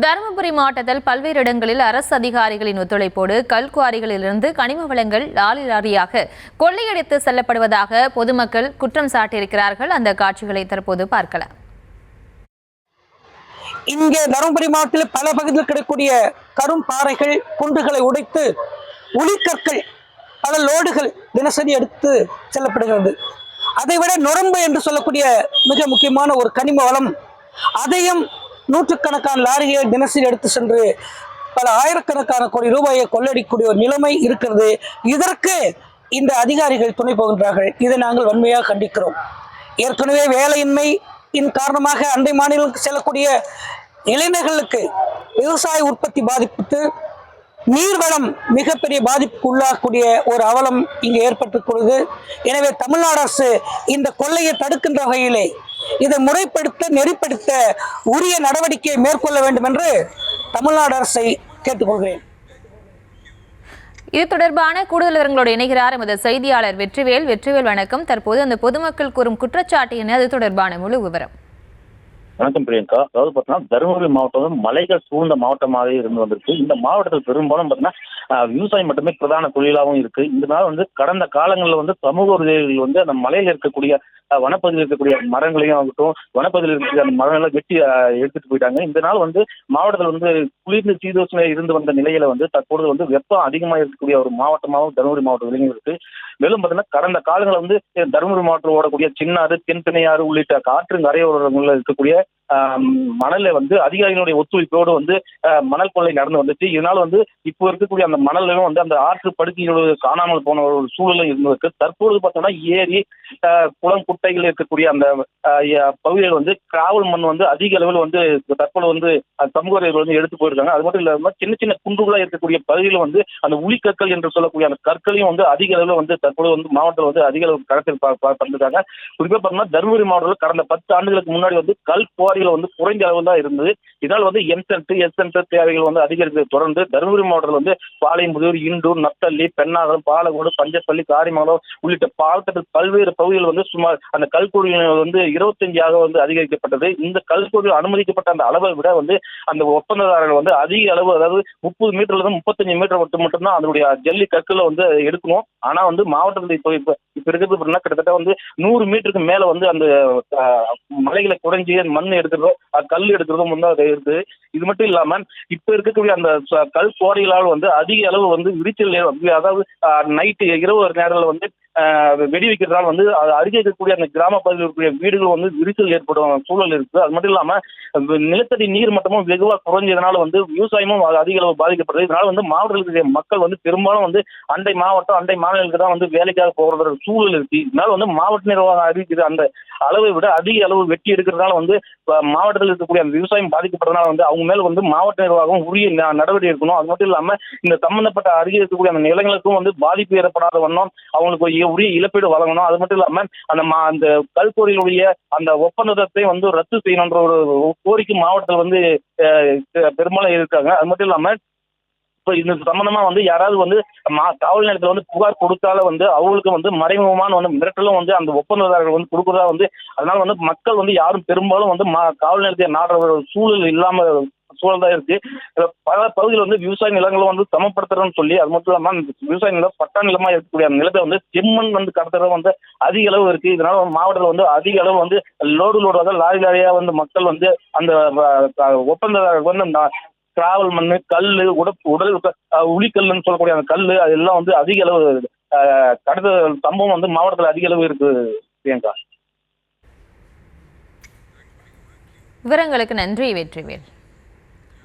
தருமபுரி மாவட்டத்தில் பல்வேறு இடங்களில் அரசு அதிகாரிகளின் ஒத்துழைப்போடு கல்குவாரிகளிலிருந்து கனிம வளங்கள் லாரி லாரியாக கொள்ளையடித்து செல்லப்படுவதாக பொதுமக்கள் குற்றம் சாட்டியிருக்கிறார்கள். அந்த காட்சிகளை தற்போது பார்க்கலாம். இங்கே தருமபுரி மாவட்டத்தில் பல பகுதியில் கிடைக்கக்கூடிய கரும் பாறைகள் குன்றுகளை உடைத்து உளிக்கற்கள் பல லோடுகள் தினசரி எடுத்து செல்லப்படுகிறது. அதைவிட நொரம்பு என்று சொல்லக்கூடிய மிக முக்கியமான ஒரு கனிம வளம், அதையும் நூற்றுக்கணக்கான லாரிகளை தினசரி எடுத்து சென்று பல ஆயிரக்கணக்கான கோடி ரூபாயை கொள்ளடிக்கக்கூடிய ஒரு நிலைமை இருக்கிறது. இதற்கு இந்த அதிகாரிகள் துணை போகின்றார்கள். இதை நாங்கள் வன்மையாக கண்டிக்கிறோம். ஏற்கனவே வேலையின்மை காரணமாக அண்டை மாநிலங்களுக்கு செல்லக்கூடிய இளைஞர்களுக்கு விவசாய உற்பத்தி பாதிப்புக்கு நீர்வளம் மிகப்பெரிய பாதிப்புக்கு உள்ளாகக்கூடிய ஒரு அவலம் இங்கு ஏற்பட்டுள்ளது. எனவே தமிழ்நாடு அரசு இந்த கொள்ளையை தடுக்கின்ற வகையிலே இதை முறைப்படுத்த நெறிப்படுத்த உரிய நடவடிக்கையை மேற்கொள்ள வேண்டும் என்று தமிழ்நாடு அரசை கேட்டுக்கொள்கிறேன். இது தொடர்பான கூடுதல் விவரங்களோடு இணைகிறார் எமது செய்தியாளர் வெற்றிவேல். வணக்கம். தற்போது அந்த பொதுமக்கள் கூறும் குற்றச்சாட்டு என்ன, அது தொடர்பான முழு விவரம்? வணக்கம் பிரியங்கா. அதாவது பார்த்தீங்கன்னா தருமபுரி மாவட்டம் மலைகள் சூழ்ந்த மாவட்டமாக இருந்து வந்திருக்கு. இந்த மாவட்டத்தில் பெரும்பாலும் பார்த்தீங்கன்னா விவசாயம் மட்டுமே பிரதான தொழிலாகவும் இருக்கு. இதனால கடந்த காலங்களில் சமூக உதவிகள் அந்த மலையில் இருக்கக்கூடிய வனப்பகுதியில் இருக்கக்கூடிய மரங்களையும் ஆகட்டும், வனப்பகுதியில் இருக்கக்கூடிய அந்த மரங்களை வெட்டி எடுத்துட்டு போயிட்டாங்க. இதனால் மாவட்டத்தில் குளிர்ந்து சீதோஷணை இருந்து வந்த நிலையில தற்பொழுது வெப்பம் அதிகமாக இருக்கக்கூடிய ஒரு மாவட்டமாகவும் தருமபுரி மாவட்டம் விளங்கி இருக்கு. மேலும் பார்த்தீங்கன்னா கடந்த காலங்களில் தருமபுரி மாவட்டம் ஓடக்கூடிய சின்னாறு, தென்பிணையாறு உள்ளிட்ட காற்று கரையோரங்களில் இருக்கக்கூடிய மணலை அதிகாரிகளுடைய ஒத்துழைப்போடு மணல் கொள்ளை நடந்து வந்துச்சு. இதனால இப்போ இருக்கக்கூடிய அந்த மணலும் அந்த ஆற்று படுக்கைகளோடு காணாமல் போன ஒரு சூழலும் இருந்திருக்கு. தற்பொழுது பார்த்தோம்னா ஏரி, குளம், குட்டைகள் இருக்கக்கூடிய அந்த பகுதிகள் காவல் மண் அதிக அளவில் தற்போது சமூக எடுத்து போயிருக்காங்க. அது மட்டும் இல்லாம சின்ன சின்ன குன்றுகளா இருக்கக்கூடிய பகுதியில் அந்த உளிக்கற்கள் என்று சொல்லக்கூடிய அந்த கற்களையும் அதிக அளவில் தற்போது மாவட்டத்தில் அதிக அளவு கடத்தில் பண்ணிருக்காங்க. குறிப்பா பார்த்தோம்னா தருமபுரி மாவட்டத்தில் கடந்த 10 ஆண்டுகளுக்கு முன்னாடி கல் குறைந்த அளவில் தான் இருந்தது. இதனால் எஸ் தேவைகள் அதிகரித்ததை தொடர்ந்து தருமபுரி மாவட்டத்தில் பாளையம்புதூர், இண்டூர், நத்தள்ளி, பெண்ணாகரம், பாலகோடு, பஞ்சப்பள்ளி, காரிமங்கலம் உள்ளிட்ட மாவட்டத்தில் பல்வேறு பகுதிகள் சுமார் அந்த கல்குடிகள் 25 அதிகரிக்கப்பட்டது. இந்த கல்குடிகள் அனுமதிக்கப்பட்ட அந்த அளவை விட அந்த ஒப்பந்ததாரர்கள் அதிக அளவு, அதாவது 30 மீட்டர்ல இருந்து 35 மீட்டர் மட்டும்தான் அதனுடைய ஜல்லி கற்களை எடுக்கணும். ஆனா மாவட்டத்தில் இப்ப இருக்கிறது கிட்டத்தட்ட 100 மீட்டருக்கு மேல அந்த மலைகளை குறைஞ்சி மண் எடுக்கிறதோ கல் எடுக்கிறதும் இருக்கு. இது மட்டும் இல்லாம இப்ப இருக்கக்கூடிய அந்த கல் குவாரிகளால் அதிக அளவு விரிச்சல், அதாவது நைட்டு இரவு நேரத்தில் வெடி வைக்கிறதால அருகே இருக்கக்கூடிய அந்த கிராம பகுதியில் இருக்கக்கூடிய வீடுகள் விரிசல் ஏற்படும் சூழல் இருக்கு. அது மட்டும் இல்லாம நிலத்தடி நீர் மட்டமும் வெகுவாக குறைஞ்சதுனால விவசாயமும் அதிக அளவு பாதிக்கப்படுது. இதனால மாவட்டத்தில் மக்கள் பெரும்பாலும் அண்டை மாவட்டம், அண்டை மாநிலங்களுக்கு தான் வேலைக்காக போகிற சூழல் இருக்கு. இதனால மாவட்ட நிர்வாகம் அறிவிக்கிற அந்த அளவை விட அதிக அளவு வெட்டி எடுக்கிறதுனால மாவட்டத்தில் இருக்கக்கூடிய அந்த விவசாயம் பாதிக்கப்படுறதுனால அவங்க மேல மாவட்ட நிர்வாகம் உரிய நடவடிக்கை எடுக்கணும். அது மட்டும் இல்லாம இந்த சம்பந்தப்பட்ட அருகே இருக்கக்கூடிய அந்த நிலங்களுக்கும் பாதிப்பு ஏற்படாத வண்ணம் அவங்களுக்கு உரிய இழப்பீடு வழங்கணும். அது மட்டும் இல்லாம அந்த கல்குவாரிகளுடைய அந்த ஒப்பந்தத்தை ரத்து செய்யணுன்ற ஒரு கோரிக்கை மாவட்டத்தில் பெரும்பாலும் இருக்காங்க. அது மட்டும் இல்லாம இது சம்பந்தமா யாராவது காவல் நிலையத்துல புகார் கொடுத்தாலும் அவங்களுக்கு மறைமுகமான மிரட்டலும் அந்த ஒப்பந்ததாரர்கள் கொடுக்குறதா அதனால மக்கள் யாரும் பெரும்பாலும் காவல் நிலையத்தை நாடுற ஒரு சூழல் இல்லாம சூழல் தான் இருக்கு. பல பகுதியில் விவசாய நிலங்களும் சமப்படுத்துறதுன்னு சொல்லி, அது மட்டும் இல்லாம விவசாய நிலம் பட்டா நிலமா இருக்கக்கூடிய அந்த நிலத்தை செம்மண் கடத்துறது அதிக அளவு இருக்கு. இதனால மாவட்டத்தில் அதிக அளவு லோடு லாரி லாரியா மக்கள் அந்த ஒப்பந்ததாரர்கள் டிராவல் மண், கல்லு, உடல் உளிக்கல்லுன்னு சொல்லக்கூடிய அந்த கல்லு, அதெல்லாம் அதிக அளவு கடத்த சம்பவம் மாவட்டத்தில் அதிக அளவு இருக்கு. பிரியங்கா, விவரங்களுக்கு நன்றி வெற்றிவேல்.